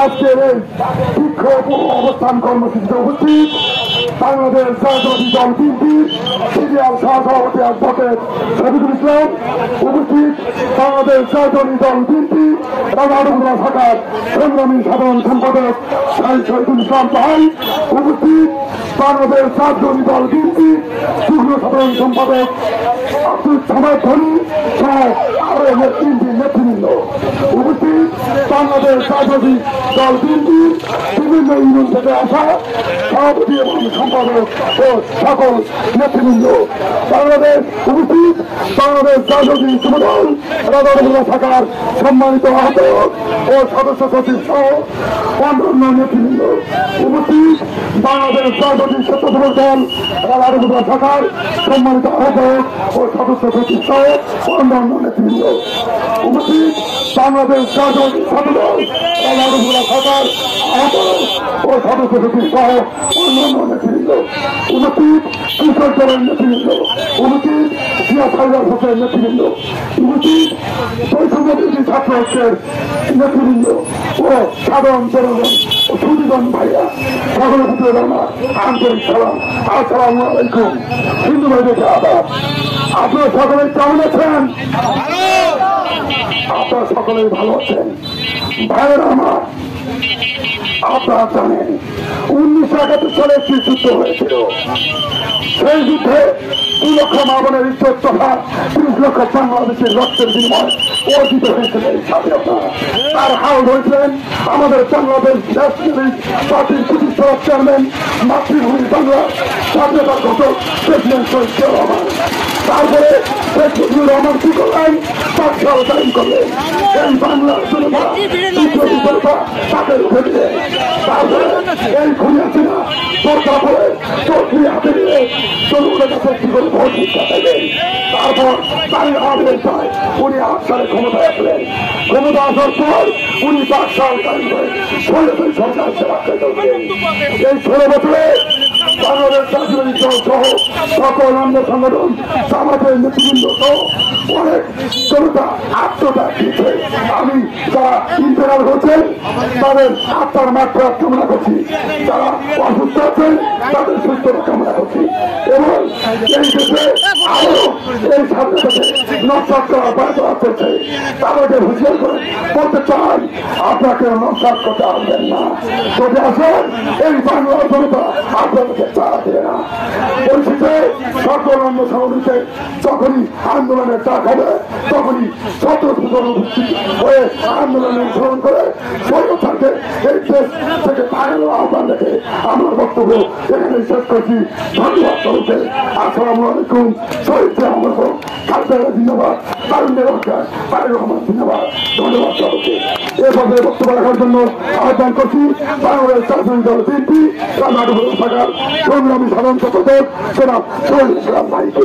আজকের এই বিক্ষোভ অবস্থান কর্মসূচিতে উপস্থিত বাংলাদেশ জাতীয়তাবাদী দল বিএনপি সিরিয়াল সহসভাপতি অ্যাডভোকেট শফিকুল ইসলাম, উপস্থিত বাংলাদেশ জাতীয়তাবাদী দল বিএনপি রাজা শাখার সংগ্রামী সাধারণ সম্পাদক শহীদুল ইসলাম পাহাড়, উপস্থিত বাংলাদেশ জাতীয়তাবাদী দল বিএনপি যুগ্ম সাধারণ সম্পাদক আব্দুল সামাদ ধনী সহ আরো নেতৃবৃন্দ, উপস্থিত বাংলাদেশ জাতীয়তাবাদী দল বিএনপি বিভিন্ন ইউনিয়ন থেকে আসা সভাপতি এবং সম্পাদক ও সকল নেতৃবৃন্দ, বাংলাদেশ উপস্থিত বাংলাদেশ জাতীয়তাবাদী যুবদল রাজা শাখার সম্মানিত আহ্বায়ক ও সদস্য সচিব সহ অন্যান্য নেতৃবৃন্দ, উপস্থিত বাংলাদেশ জাতীয়তাবাদী স্বেচ্ছাসেবক দল রাজা শাখার সম্মানিত আহ্বায়ক ও সদস্য সচিব সহ অন্যান্য নেতৃবৃন্দ, উপস্থিত বাংলাদেশ জাতীয়তাবাদী ছাত্রদল রাজা শাখার আহ্বায়ক ও সদস্য সচিব সহ অন্যান্য নেতৃবৃন্দ, উপস্থিত কৃষক দলের নেতৃবৃন্দ, উপস্থিত জিয়া সাইদার হোসেন নেতৃবৃন্দ, উপস্থিত বৈষম্যবিরোধী ছাত্র ঐক্যের নেতৃবৃন্দ ও সাধারণ জনগণ ও সুদীগণ ভাইয়া সকলে পুত্র আমার আন্তরিক সালাম। আসসালামু আলাইকুম। হিন্দু ভাইদেরকে আদাব। আপনারা সকলে কেমন আছেন? আপনারা সকলেই ভালো আছেন? ভাইয়েরা আমার, আপনারা জানেন 1971 সালে একটি যুদ্ধ হয়েছিল। সেই যুদ্ধে 2 লক্ষ মা বোনের ইজ্জত তথা 30 লক্ষ বাংলাদেশের রক্তের বিনিময় অর্জিত হয়েছিল এই স্বাধীনতা। তার হাল ধরেছিলেন আমাদের বাংলাদেশ ন্যাশনালিস্ট পার্টির প্রতিষ্ঠা চেয়ারম্যান মাতৃভূমি বাংলা স্বাধীনতার ঘোষক প্রেসিডেন্ট শহীদ জিয়াউর রহমান। তারপরে শেখ মুজিবুর রহমান কি করলেন? বাকশাল কায়েম করলেন। এই বাংলার জনতা তাকে রুখে দিলেন। তারপরে এই খুনি আছে না সরকার পরে চৌধুরী হাতে নিয়ে জনগণের কাছে কি করে ভোট ভিক্ষা চাইলেন। তারপর তারই আবেদন চায় উনি 8 সালে ক্ষমতায় আসলেন। ক্ষমতা আসার পর উনি বাকশাল কায়েম করেন। 16 সরকার সেবা করলেন। এই 16 বছরে বাংলাদেশ জাতীয়তাবাদী দল সহ সকল অন্য সংগঠন জামাতের নেতৃবৃন্দ সহ অনেক জনতা আত্মত্যাগ দিয়েছে। আমি যারা ইন্তেকাল করছেন তাদের আত্মার মাত্রা কামনা করছি, যারা অসুস্থ আছেন তাদের সুস্থতা কামনা করছি এবং এই দেশে আরো এই স্বাধীনতাকে নস্বাত করার ব্যবস্থা করছে তাদেরকে হুঁশিয়ার করে বলতে চাই আপনাকে নস্বাত করতে আসবেন না। যদি আসেন এই বাংলার জনতা আপনাদেরকে চারা দেবে না। পরিস্থিতি সকল অন্য সামগ্রীতে যখনই আন্দোলনের ডাক হবে তখনই স্বতঃস্ফূর্ত হয়ে আন্দোলনে অংশগ্রহণ করে স্বৈরাচারকে এই দেশ থেকে ভাগানোর আহ্বান রেখে আমার বক্তব্য এখানে শেষ করছি। ধন্যবাদ সবাইকে। আসসালামু আলাইকুম। শহীদ জিয়াউর রহমান খালেদা জিন্দাবাদ, তারুণ্যের রক্ষা তারেক রহমান জিন্দাবাদ। ধন্যবাদ সবাইকে। এভাবে বক্তব্য রাখার জন্য আহ্বান করছি বাংলাদেশ জাতীয়তাবাদী দল বিএনপি রাজা শাখার সংগ্রামী সাধারণ সম্পাদক জনাব শহীদুল ইসলাম ভাইকে।